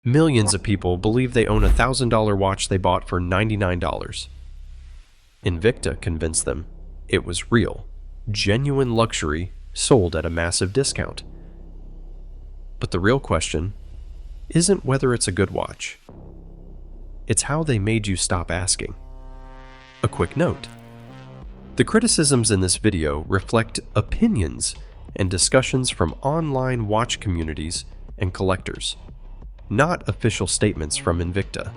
Millions of people believe they own a $1,000 watch they bought for $99. Invicta convinced them it was real, genuine luxury sold at a massive discount. But the real question isn't whether it's a good watch. It's how they made you stop asking. A quick note. The criticisms in this video reflect opinions and discussions from online watch communities and collectors, not official statements from Invicta.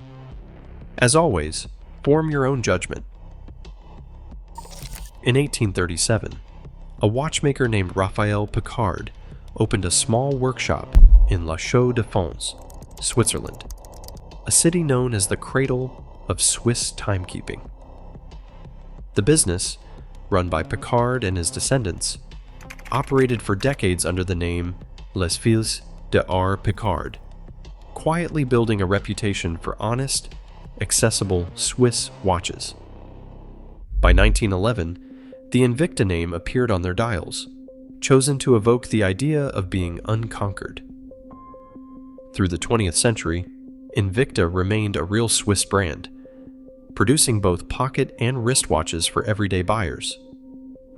As always, form your own judgment. In 1837, a watchmaker named Raphael Picard opened a small workshop in La Chaux-de-Fonds, Switzerland, a city known as the cradle of Swiss timekeeping. The business, run by Picard and his descendants, operated for decades under the name Les Fils d'Art Picard, quietly building a reputation for honest, accessible Swiss watches. By 1911, the Invicta name appeared on their dials, chosen to evoke the idea of being unconquered. Through the 20th century, Invicta remained a real Swiss brand, producing both pocket and wristwatches for everyday buyers,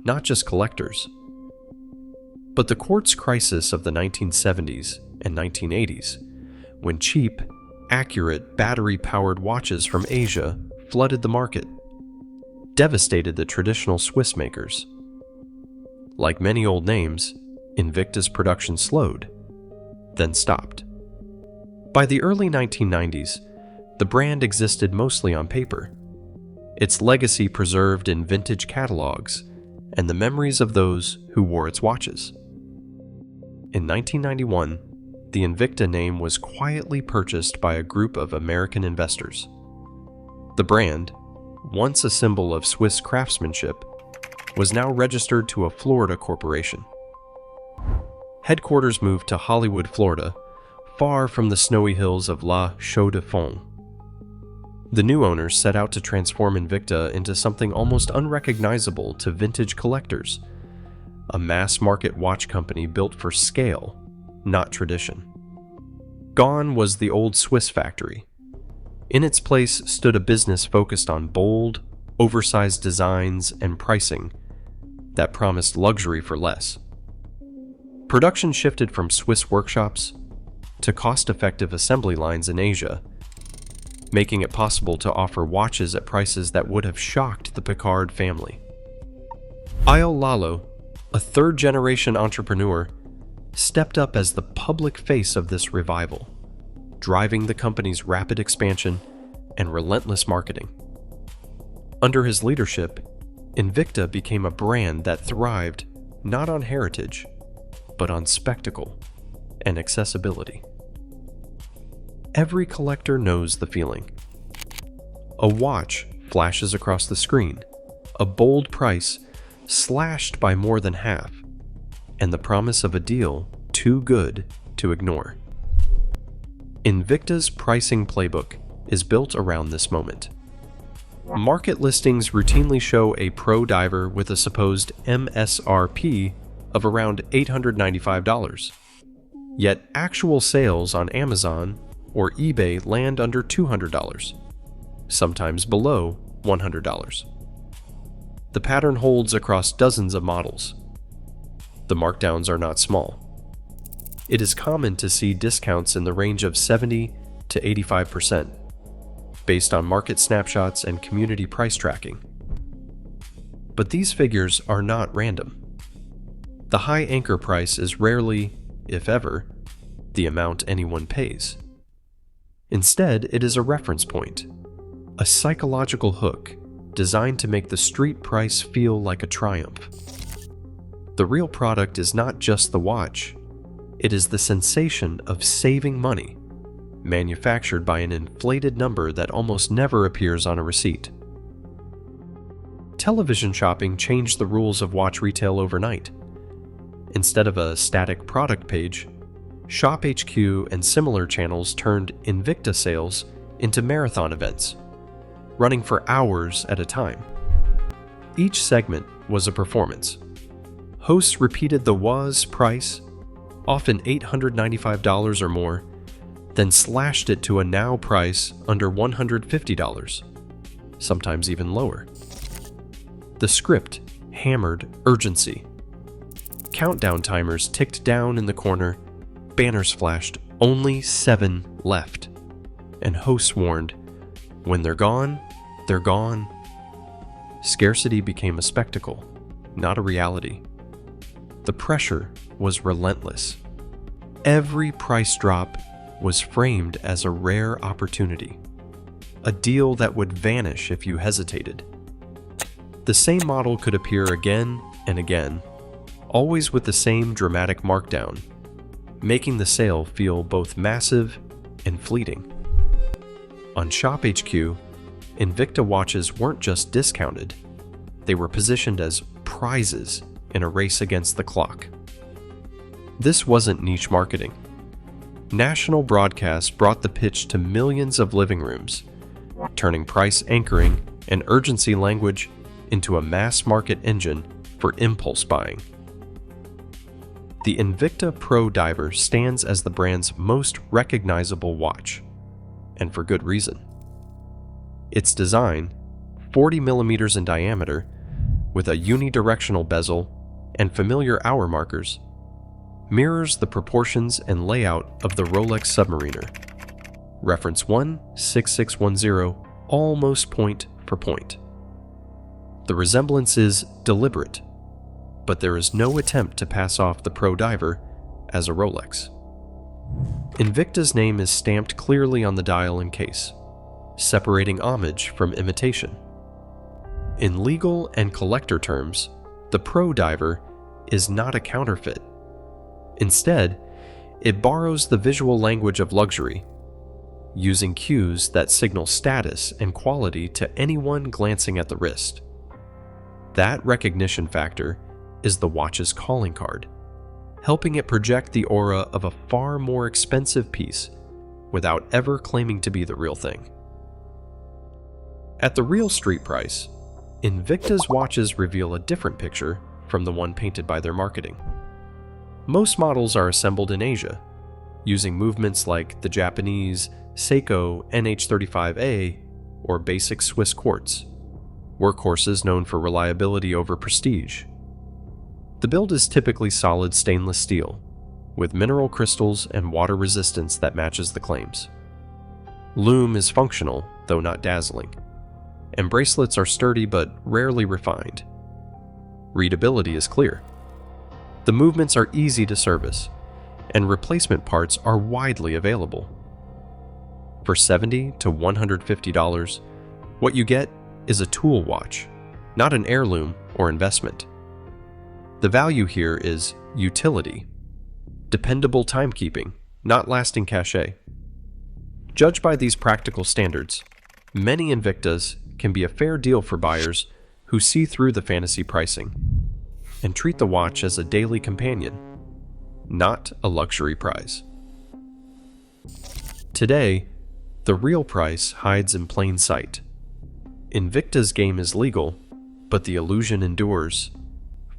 not just collectors. But the quartz crisis of the 1970s and 1980s, when cheap, accurate battery-powered watches from Asia flooded the market, devastated the traditional Swiss makers. Like many old names, Invicta's production slowed, then stopped. By the early 1990s, the brand existed mostly on paper, its legacy preserved in vintage catalogs and the memories of those who wore its watches. In 1991, the Invicta name was quietly purchased by a group of American investors. The brand, once a symbol of Swiss craftsmanship, was now registered to a Florida corporation. Headquarters moved to Hollywood, Florida, far from the snowy hills of La Chaux-de-Fonds. The new owners set out to transform Invicta into something almost unrecognizable to vintage collectors, a mass-market watch company built for scale, not tradition. Gone was the old Swiss factory. In its place stood a business focused on bold, oversized designs and pricing that promised luxury for less. Production shifted from Swiss workshops to cost-effective assembly lines in Asia, making it possible to offer watches at prices that would have shocked the Picard family. Ayal Lalo, a third-generation entrepreneur, stepped up as the public face of this revival, driving the company's rapid expansion and relentless marketing. Under his leadership, Invicta became a brand that thrived not on heritage, but on spectacle and accessibility. Every collector knows the feeling. A watch flashes across the screen, a bold price slashed by more than half, and the promise of a deal too good to ignore. Invicta's pricing playbook is built around this moment. Market listings routinely show a pro diver with a supposed MSRP of around $895. Yet actual sales on Amazon or eBay land under $200, sometimes below $100. The pattern holds across dozens of models. The markdowns are not small. It is common to see discounts in the range of 70 to 85%, based on market snapshots and community price tracking. But these figures are not random. The high anchor price is rarely, if ever, the amount anyone pays. Instead, it is a reference point, a psychological hook designed to make the street price feel like a triumph. The real product is not just the watch, it is the sensation of saving money, manufactured by an inflated number that almost never appears on a receipt. Television shopping changed the rules of watch retail overnight. Instead of a static product page, Shop HQ and similar channels turned Invicta sales into marathon events, running for hours at a time. Each segment was a performance. Hosts repeated the was price, often $895 or more, then slashed it to a now price under $150, sometimes even lower. The script hammered urgency. Countdown timers ticked down in the corner, banners flashed, only 7 left, and hosts warned, when they're gone, they're gone. Scarcity became a spectacle, not a reality. The pressure was relentless. Every price drop was framed as a rare opportunity, a deal that would vanish if you hesitated. The same model could appear again and again, always with the same dramatic markdown, making the sale feel both massive and fleeting. On ShopHQ, Invicta watches weren't just discounted, they were positioned as prizes in a race against the clock. This wasn't niche marketing. National broadcasts brought the pitch to millions of living rooms, turning price anchoring and urgency language into a mass market engine for impulse buying. The Invicta Pro Diver stands as the brand's most recognizable watch, and for good reason. Its design, 40 millimeters in diameter, with a unidirectional bezel and familiar hour markers, mirrors the proportions and layout of the Rolex Submariner. Reference 16610 almost point for point. The resemblance is deliberate, but there is no attempt to pass off the Pro Diver as a Rolex. Invicta's name is stamped clearly on the dial and case, separating homage from imitation. In legal and collector terms, the Pro Diver is not a counterfeit. Instead, it borrows the visual language of luxury, using cues that signal status and quality to anyone glancing at the wrist. That recognition factor is the watch's calling card, helping it project the aura of a far more expensive piece without ever claiming to be the real thing. At the real street price, Invicta's watches reveal a different picture from the one painted by their marketing. Most models are assembled in Asia, using movements like the Japanese Seiko NH35A or basic Swiss quartz, workhorses known for reliability over prestige. The build is typically solid stainless steel, with mineral crystals and water resistance that matches the claims. Lume is functional, though not dazzling, and bracelets are sturdy but rarely refined. Readability is clear. The movements are easy to service, and replacement parts are widely available. For $70 to $150, what you get is a tool watch, not an heirloom or investment. The value here is utility, dependable timekeeping, not lasting cachet. Judged by these practical standards, many Invictas can be a fair deal for buyers who see through the fantasy pricing and treat the watch as a daily companion, not a luxury prize. Today, the real price hides in plain sight. Invicta's game is legal, but the illusion endures.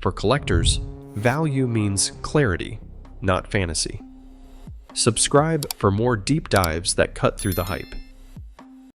For collectors, value means clarity, not fantasy. Subscribe for more deep dives that cut through the hype.